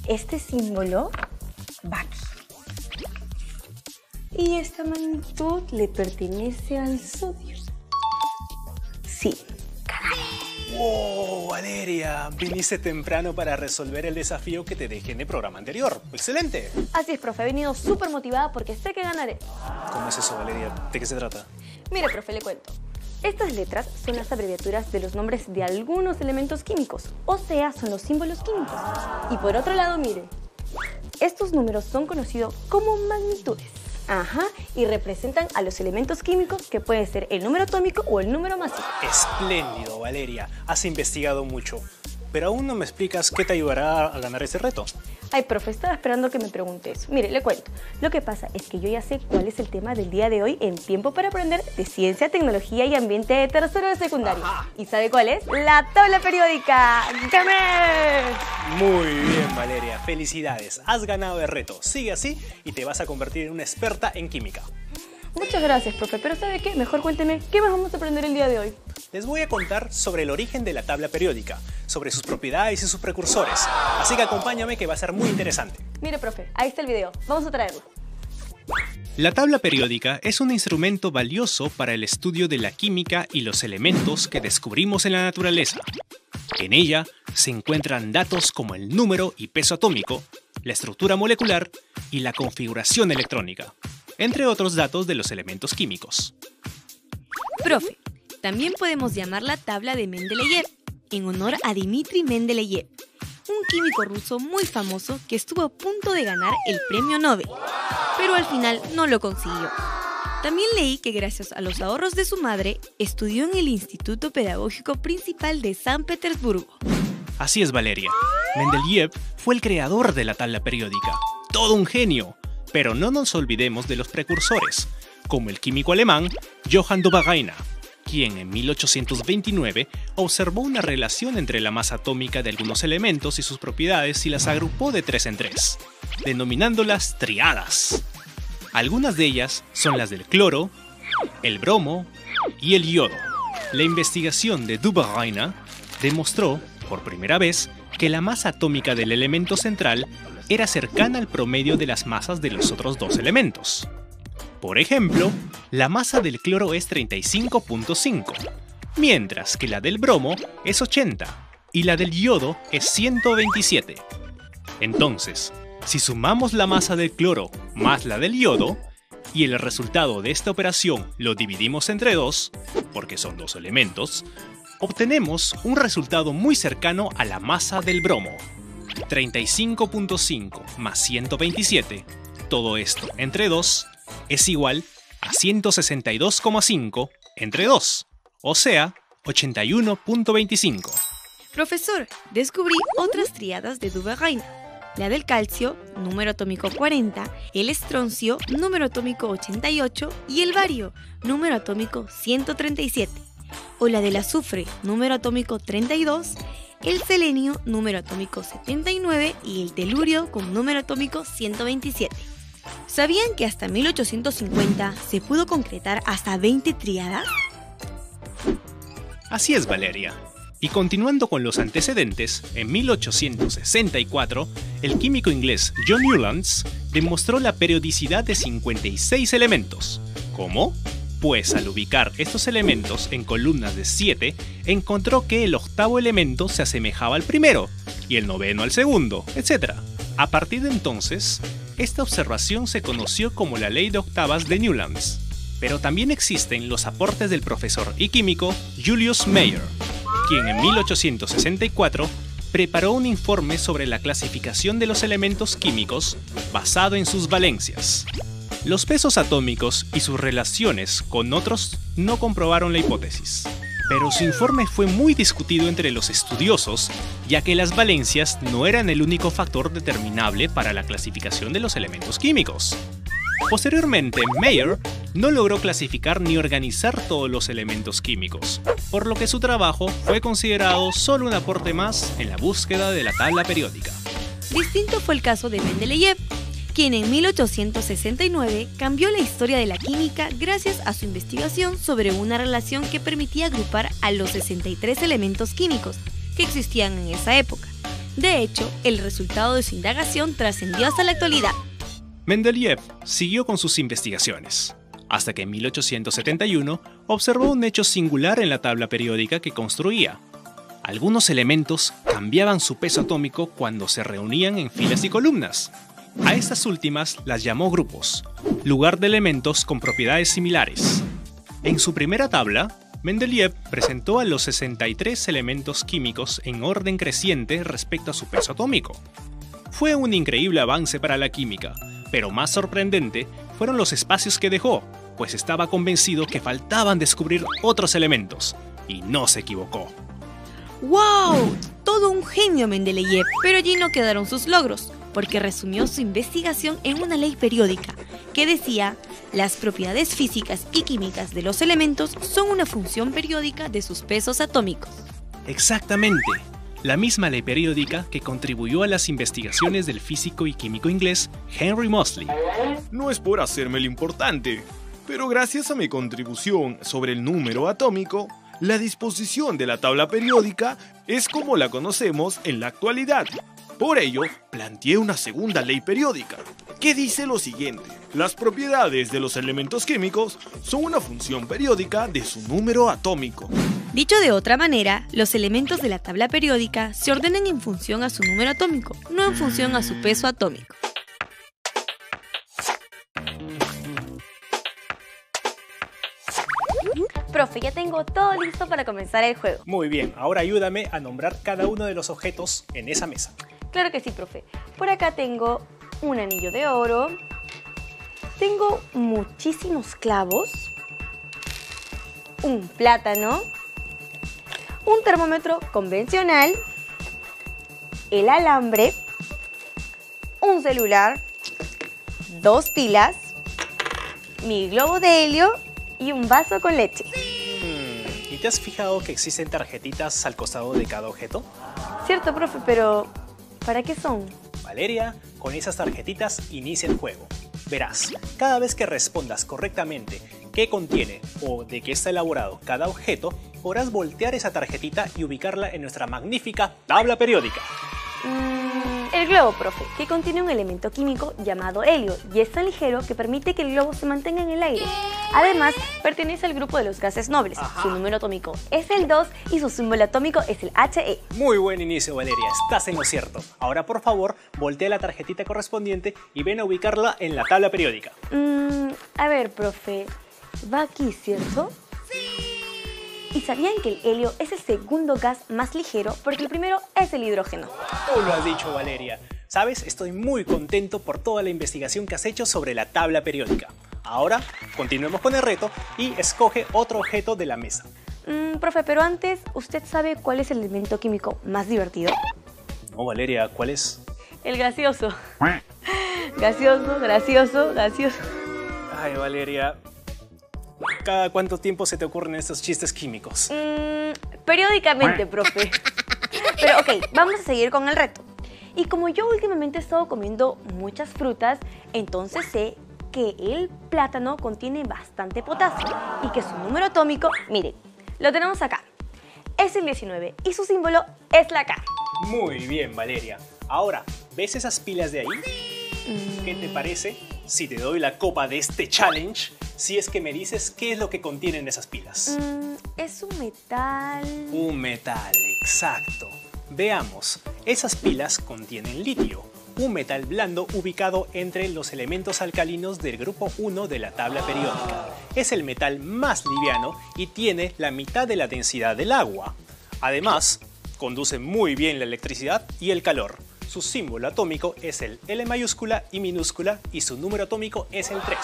Este símbolo va aquí. Y esta magnitud le pertenece al sodio. Sí, ¡Oh, Valeria! Viniste temprano para resolver el desafío que te dejé en el programa anterior. ¡Excelente! así es, profe. He venido súper motivada porque sé que ganaré. ¿Cómo es eso, Valeria? ¿De qué se trata? Mire, profe, le cuento. Estas letras son las abreviaturas de los nombres de algunos elementos químicos, o sea, son los símbolos químicos. Y por otro lado, mire, estos números son conocidos como magnitudes. Ajá, y representan a los elementos químicos que pueden ser el número atómico o el número masivo. Espléndido, Valeria. Has investigado mucho. Pero aún no me explicas qué te ayudará a ganar ese reto. Ay, profe, estaba esperando que me pregunte eso. Mire, le cuento. Lo que pasa es que yo ya sé cuál es el tema del día de hoy en Tiempo para Aprender de Ciencia, Tecnología y Ambiente de tercero de secundaria. Ajá. ¿Y sabe cuál es? La tabla periódica. ¡Gané! Muy bien, Valeria. Felicidades. Has ganado el reto. Sigue así y te vas a convertir en una experta en química. Muchas gracias, profe. Pero ¿sabe qué? Mejor cuénteme, ¿qué más vamos a aprender el día de hoy? Les voy a contar sobre el origen de la tabla periódica, sobre sus propiedades y sus precursores. Así que acompáñame que va a ser muy interesante. Mire, profe, ahí está el video. Vamos a traerlo. La tabla periódica es un instrumento valioso para el estudio de la química y los elementos que descubrimos en la naturaleza. En ella se encuentran datos como el número y peso atómico, la estructura molecular y la configuración electrónica, entre otros datos de los elementos químicos. Profe, también podemos llamarla tabla de Mendeleev, en honor a Dmitri Mendeleev, un químico ruso muy famoso que estuvo a punto de ganar el premio Nobel, pero al final no lo consiguió. También leí que gracias a los ahorros de su madre, estudió en el Instituto Pedagógico Principal de San Petersburgo. Así es, Valeria. Mendeleev fue el creador de la tabla periódica. ¡Todo un genio! Pero no nos olvidemos de los precursores, como el químico alemán Johann Duberreiner, quien en 1829 observó una relación entre la masa atómica de algunos elementos y sus propiedades y las agrupó de 3 en 3, denominándolas triadas. Algunas de ellas son las del cloro, el bromo y el yodo. La investigación de Duberreiner demostró, por primera vez, que la masa atómica del elemento central era cercana al promedio de las masas de los otros 2 elementos. Por ejemplo, la masa del cloro es 35.5, mientras que la del bromo es 80 y la del yodo es 127. Entonces, si sumamos la masa del cloro más la del yodo, y el resultado de esta operación lo dividimos entre 2, porque son 2 elementos, obtenemos un resultado muy cercano a la masa del bromo. 35.5 más 127, todo esto entre 2, es igual a 162,5 entre 2, o sea, 81.25. Profesor, descubrí otras triadas de Duberreiner. La del calcio, número atómico 40, el estroncio, número atómico 88 y el bario, número atómico 137. O la del azufre, número atómico 32, el selenio, número atómico 79 y el telurio con número atómico 127. ¿Sabían que hasta 1850 se pudo concretar hasta 20 triadas? Así es, Valeria. Y continuando con los antecedentes, en 1864, el químico inglés John Newlands demostró la periodicidad de 56 elementos. ¿Cómo? Pues al ubicar estos elementos en columnas de 7, encontró que el octavo elemento se asemejaba al primero, y el noveno al segundo, etc. A partir de entonces, esta observación se conoció como la ley de octavas de Newlands. Pero también existen los aportes del profesor y químico Julius Mayer, quien en 1864 preparó un informe sobre la clasificación de los elementos químicos basado en sus valencias. Los pesos atómicos y sus relaciones con otros no comprobaron la hipótesis, pero su informe fue muy discutido entre los estudiosos, ya que las valencias no eran el único factor determinable para la clasificación de los elementos químicos. Posteriormente, Mayer no logró clasificar ni organizar todos los elementos químicos, por lo que su trabajo fue considerado solo un aporte más en la búsqueda de la tabla periódica. Distinto fue el caso de Mendeleev, quien en 1869 cambió la historia de la química gracias a su investigación sobre una relación que permitía agrupar a los 63 elementos químicos que existían en esa época. De hecho, el resultado de su indagación trascendió hasta la actualidad. Mendeleev siguió con sus investigaciones, hasta que en 1871 observó un hecho singular en la tabla periódica que construía. Algunos elementos cambiaban su peso atómico cuando se reunían en filas y columnas. A estas últimas las llamó grupos, lugar de elementos con propiedades similares. En su primera tabla, Mendeleev presentó a los 63 elementos químicos en orden creciente respecto a su peso atómico. Fue un increíble avance para la química, pero más sorprendente fueron los espacios que dejó, pues estaba convencido que faltaban descubrir otros elementos, y no se equivocó. ¡Wow! Todo un genio Mendeleev, pero allí no quedaron sus logros, porque resumió su investigación en una ley periódica, que decía: las propiedades físicas y químicas de los elementos son una función periódica de sus pesos atómicos. Exactamente, la misma ley periódica que contribuyó a las investigaciones del físico y químico inglés Henry Moseley. No es por hacerme el importante, pero gracias a mi contribución sobre el número atómico, la disposición de la tabla periódica es como la conocemos en la actualidad. Por ello, planteé una segunda ley periódica, que dice lo siguiente: las propiedades de los elementos químicos son una función periódica de su número atómico. Dicho de otra manera, los elementos de la tabla periódica se ordenan en función a su número atómico, no en función a su peso atómico. Profe, ya tengo todo listo para comenzar el juego. Muy bien, ahora ayúdame a nombrar cada uno de los objetos en esa mesa. Claro que sí, profe. Por acá tengo un anillo de oro. Tengo muchísimos clavos. Un plátano. Un termómetro convencional. El alambre. Un celular. 2 pilas. Mi globo de helio. Y un vaso con leche. ¿Y te has fijado que existen tarjetitas al costado de cada objeto? Cierto, profe, pero ¿para qué son? Valeria, con esas tarjetitas inicia el juego. Verás, cada vez que respondas correctamente qué contiene o de qué está elaborado cada objeto, podrás voltear esa tarjetita y ubicarla en nuestra magnífica tabla periódica. El globo, profe, que contiene un elemento químico llamado helio y es tan ligero que permite que el globo se mantenga en el aire. Además, pertenece al grupo de los gases nobles. Su número atómico es el 2 y su símbolo atómico es el He. Muy buen inicio, Valeria, estás en lo cierto. Ahora, por favor, voltea la tarjetita correspondiente y ven a ubicarla en la tabla periódica. A ver, profe, va aquí, ¿cierto? ¿Y sabían que el helio es el segundo gas más ligero porque el primero es el hidrógeno? Tú lo has dicho, Valeria. ¿Sabes? Estoy muy contento por toda la investigación que has hecho sobre la tabla periódica. Ahora, continuemos con el reto y escoge otro objeto de la mesa. Profe, pero antes, ¿usted sabe cuál es el elemento químico más divertido? No, Valeria, ¿cuál es? El gaseoso. Gaseoso, gracioso, gaseoso. Ay, Valeria, ¿cada cuánto tiempo se te ocurren estos chistes químicos? Periódicamente, profe. Pero ok, vamos a seguir con el reto. Y como yo últimamente he estado comiendo muchas frutas, entonces sé que el plátano contiene bastante potasio y que su número atómico, miren, lo tenemos acá. Es el 19 y su símbolo es la K. Muy bien, Valeria. Ahora, ¿ves esas pilas de ahí? ¿Qué te parece si te doy la copa de este challenge si es que me dices qué es lo que contienen esas pilas? Es un metal... Un metal, exacto. Veamos, esas pilas contienen litio, un metal blando ubicado entre los elementos alcalinos del grupo 1 de la tabla periódica. Es el metal más liviano y tiene la mitad de la densidad del agua. Además, conduce muy bien la electricidad y el calor. Su símbolo atómico es el L mayúscula y minúscula y su número atómico es el 3.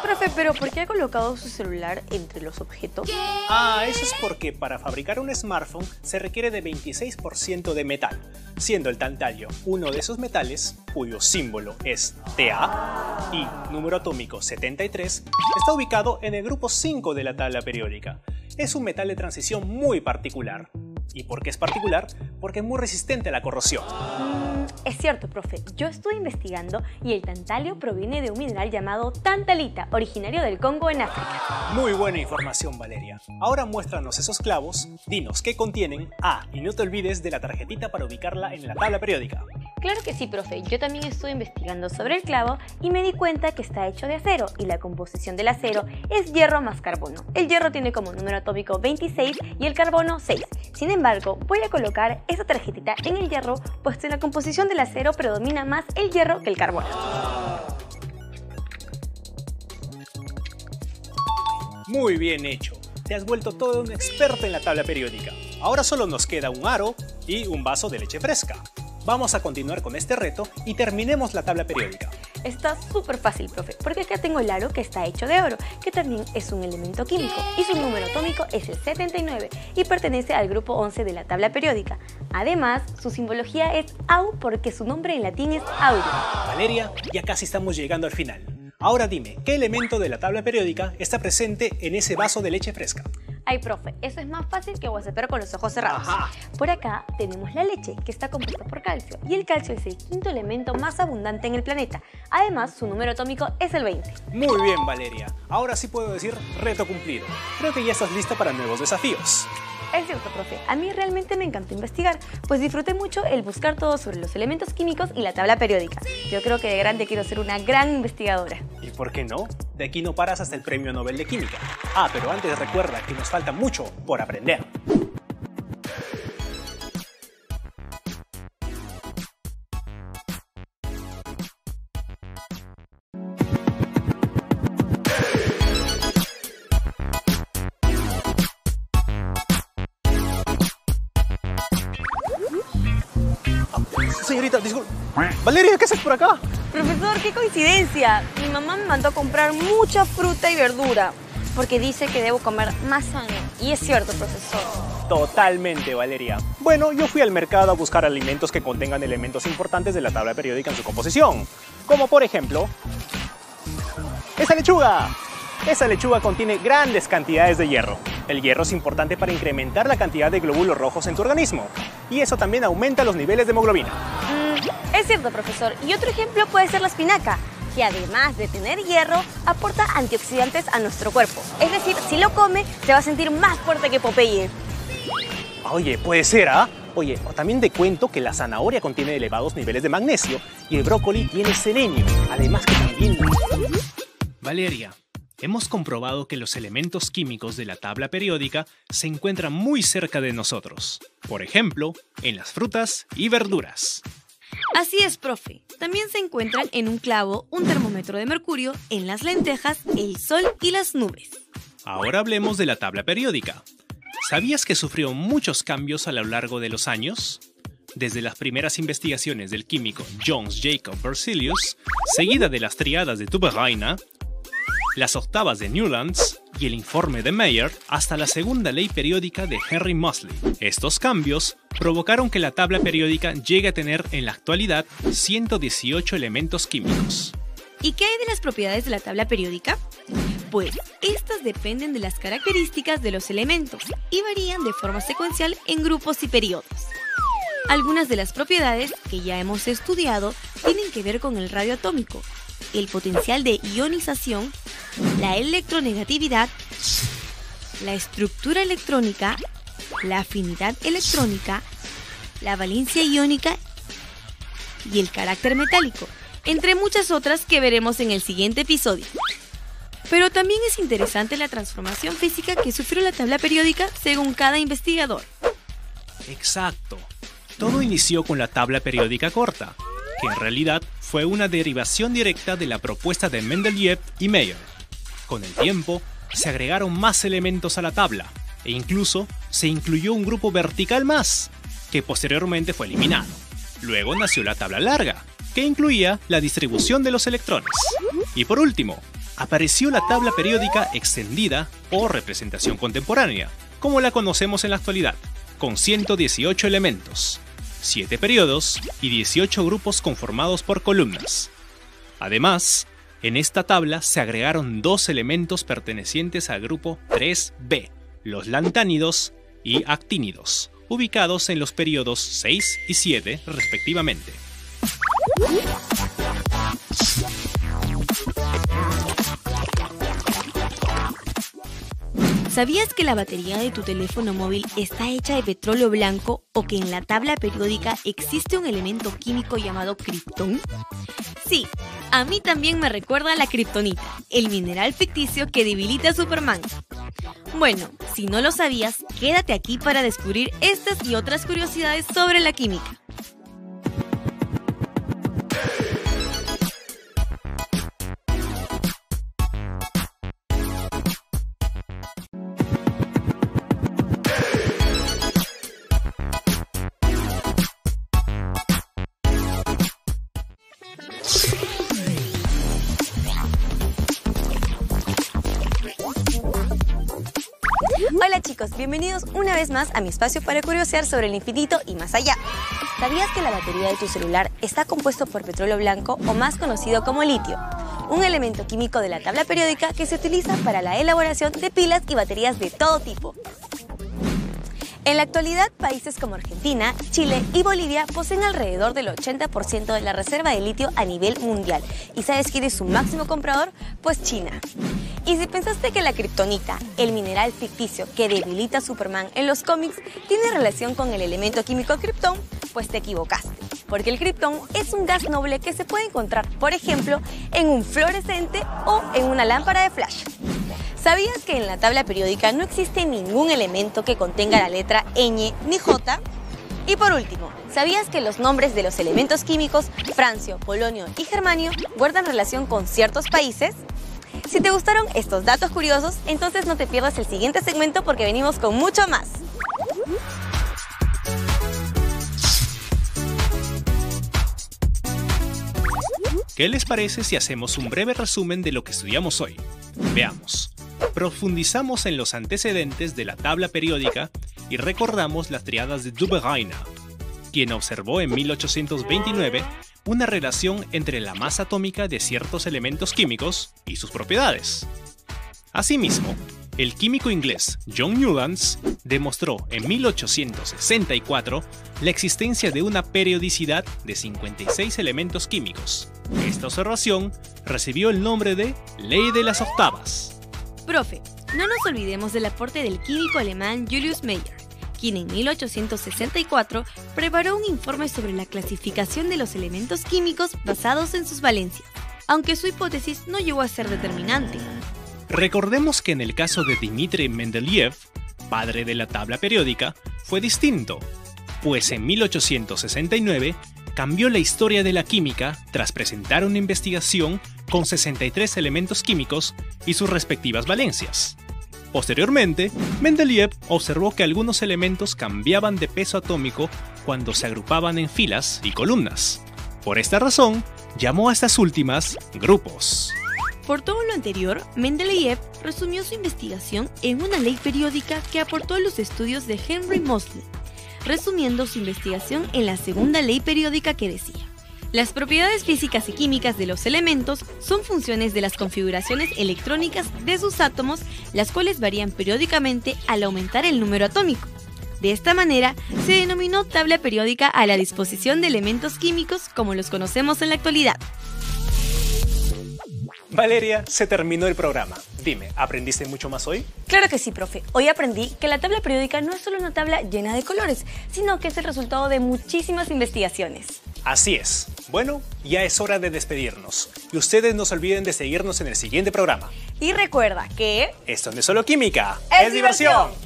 Profe, pero ¿por qué ha colocado su celular entre los objetos? Eso es porque para fabricar un smartphone se requiere de 26% de metal, siendo el tantalio uno de esos metales, cuyo símbolo es Ta y número atómico 73, está ubicado en el grupo 5 de la tabla periódica. Es un metal de transición muy particular. ¿Y por qué es particular? Porque es muy resistente a la corrosión. Es cierto, profe. Yo estuve investigando y el tantalio proviene de un mineral llamado tantalita, originario del Congo en África. Muy buena información, Valeria. Ahora muéstranos esos clavos, dinos qué contienen. Y no te olvides de la tarjetita para ubicarla en la tabla periódica. Claro que sí, profe. Yo también estuve investigando sobre el clavo y me di cuenta que está hecho de acero y la composición del acero es hierro más carbono. El hierro tiene como número atómico 26 y el carbono 6. Sin embargo, voy a colocar esa tarjetita en el hierro, pues en la composición del acero predomina más el hierro que el carbono. Muy bien hecho. Te has vuelto todo un experto en la tabla periódica. Ahora solo nos queda un aro y un vaso de leche fresca. Vamos a continuar con este reto y terminemos la tabla periódica. Está súper fácil, profe, porque acá tengo el aro que está hecho de oro, que también es un elemento químico, y su número atómico es el 79 y pertenece al grupo 11 de la tabla periódica. Además, su simbología es Au porque su nombre en latín es aurum. Valeria, ya casi estamos llegando al final. Ahora dime, ¿qué elemento de la tabla periódica está presente en ese vaso de leche fresca? Ay, profe, eso es más fácil que guaseper con los ojos cerrados. Ajá. Por acá tenemos la leche, que está compuesta por calcio, y el calcio es el quinto elemento más abundante en el planeta. Además, su número atómico es el 20. Muy bien, Valeria. Ahora sí puedo decir reto cumplido. Creo que ya estás lista para nuevos desafíos. Es cierto, profe. A mí realmente me encantó investigar, pues disfruté mucho el buscar todo sobre los elementos químicos y la tabla periódica. Yo creo que de grande quiero ser una gran investigadora. ¿Y por qué no? De aquí no paras hasta el Premio Nobel de Química. Pero antes recuerda que nos falta mucho por aprender. Señorita, disculpe. Valeria, ¿qué haces por acá? Profesor, qué coincidencia. Mi mamá me mandó a comprar mucha fruta y verdura, porque dice que debo comer más sano. Y es cierto, profesor. Totalmente, Valeria. Bueno, yo fui al mercado a buscar alimentos que contengan elementos importantes de la tabla periódica en su composición. Como por ejemplo, ¡esa lechuga! Esa lechuga contiene grandes cantidades de hierro. El hierro es importante para incrementar la cantidad de glóbulos rojos en tu organismo. Y eso también aumenta los niveles de hemoglobina. Es cierto, profesor. Y otro ejemplo puede ser la espinaca, que además de tener hierro, aporta antioxidantes a nuestro cuerpo. Es decir, si lo come, se va a sentir más fuerte que Popeye. Oye, puede ser, ¿ah? Oye, también te cuento que la zanahoria contiene elevados niveles de magnesio y el brócoli tiene selenio. Además que también... Valeria, hemos comprobado que los elementos químicos de la tabla periódica se encuentran muy cerca de nosotros. Por ejemplo, en las frutas y verduras. Así es, profe. También se encuentran en un clavo, un termómetro de mercurio, en las lentejas, el sol y las nubes. Ahora hablemos de la tabla periódica. ¿Sabías que sufrió muchos cambios a lo largo de los años? Desde las primeras investigaciones del químico Jöns Jacob Berzelius, seguida de las triadas de Turbereiner, las octavas de Newlands y el informe de Mayer, hasta la segunda ley periódica de Henry Moseley. Estos cambios provocaron que la tabla periódica llegue a tener en la actualidad 118 elementos químicos. ¿Y qué hay de las propiedades de la tabla periódica? Pues estas dependen de las características de los elementos y varían de forma secuencial en grupos y periodos. Algunas de las propiedades que ya hemos estudiado tienen que ver con el radio atómico, el potencial de ionización, la electronegatividad, la estructura electrónica, la afinidad electrónica, la valencia iónica y el carácter metálico, entre muchas otras que veremos en el siguiente episodio. Pero también es interesante la transformación física que sufrió la tabla periódica según cada investigador. Exacto. Todo inició con la tabla periódica corta, que en realidad fue una derivación directa de la propuesta de Mendeleev y Mayer. Con el tiempo, se agregaron más elementos a la tabla, e incluso se incluyó un grupo vertical más, que posteriormente fue eliminado. Luego nació la tabla larga, que incluía la distribución de los electrones. Y por último, apareció la tabla periódica extendida o representación contemporánea, como la conocemos en la actualidad, con 118 elementos, 7 periodos y 18 grupos conformados por columnas. Además, en esta tabla se agregaron 2 elementos pertenecientes al grupo 3b, los lantánidos y actínidos. ubicados en los periodos 6 y 7 respectivamente. ¿Sabías que la batería de tu teléfono móvil está hecha de petróleo blanco o que en la tabla periódica existe un elemento químico llamado kriptón? Sí, a mí también me recuerda a la kriptonita, el mineral ficticio que debilita a Superman. Bueno, si no lo sabías, quédate aquí para descubrir estas y otras curiosidades sobre la química. Hola chicos, bienvenidos una vez más a mi espacio para curiosear sobre el infinito y más allá. ¿Sabías que la batería de tu celular está compuesto por petróleo blanco o más conocido como litio? Un elemento químico de la tabla periódica que se utiliza para la elaboración de pilas y baterías de todo tipo. En la actualidad, países como Argentina, Chile y Bolivia poseen alrededor del 80% de la reserva de litio a nivel mundial. ¿Y sabes quién es su máximo comprador? Pues China. Y si pensaste que la kriptonita, el mineral ficticio que debilita a Superman en los cómics, tiene relación con el elemento químico kriptón, pues te equivocaste. Porque el kriptón es un gas noble que se puede encontrar, por ejemplo, en un fluorescente o en una lámpara de flash. ¿Sabías que en la tabla periódica no existe ningún elemento que contenga la letra Ñ ni J? Y por último, ¿sabías que los nombres de los elementos químicos francio, polonio y germanio guardan relación con ciertos países? Si te gustaron estos datos curiosos, entonces no te pierdas el siguiente segmento porque venimos con mucho más. ¿Qué les parece si hacemos un breve resumen de lo que estudiamos hoy? Veamos. Profundizamos en los antecedentes de la tabla periódica y recordamos las triadas de Dubereiner, quien observó en 1829 una relación entre la masa atómica de ciertos elementos químicos y sus propiedades. Asimismo, el químico inglés John Newlands demostró en 1864 la existencia de una periodicidad de 56 elementos químicos. Esta observación recibió el nombre de Ley de las Octavas. Profe, no nos olvidemos del aporte del químico alemán Julius Meyer, quien en 1864 preparó un informe sobre la clasificación de los elementos químicos basados en sus valencias, aunque su hipótesis no llegó a ser determinante. Recordemos que en el caso de Dmitri Mendeleev, padre de la tabla periódica, fue distinto, pues en 1869 cambió la historia de la química tras presentar una investigación con 63 elementos químicos y sus respectivas valencias. Posteriormente, Mendeleev observó que algunos elementos cambiaban de peso atómico cuando se agrupaban en filas y columnas. Por esta razón, llamó a estas últimas grupos. Por todo lo anterior, Mendeleev resumió su investigación en una ley periódica que aportó los estudios de Henry Moseley, resumiendo su investigación en la segunda ley periódica que decía: las propiedades físicas y químicas de los elementos son funciones de las configuraciones electrónicas de sus átomos, las cuales varían periódicamente al aumentar el número atómico. De esta manera, se denominó tabla periódica a la disposición de elementos químicos como los conocemos en la actualidad. Valeria, se terminó el programa. Dime, ¿aprendiste mucho más hoy? Claro que sí, profe. Hoy aprendí que la tabla periódica no es solo una tabla llena de colores, sino que es el resultado de muchísimas investigaciones. Así es. Bueno, ya es hora de despedirnos. Y ustedes no se olviden de seguirnos en el siguiente programa. Y recuerda que... esto no es solo química, ¡es diversión!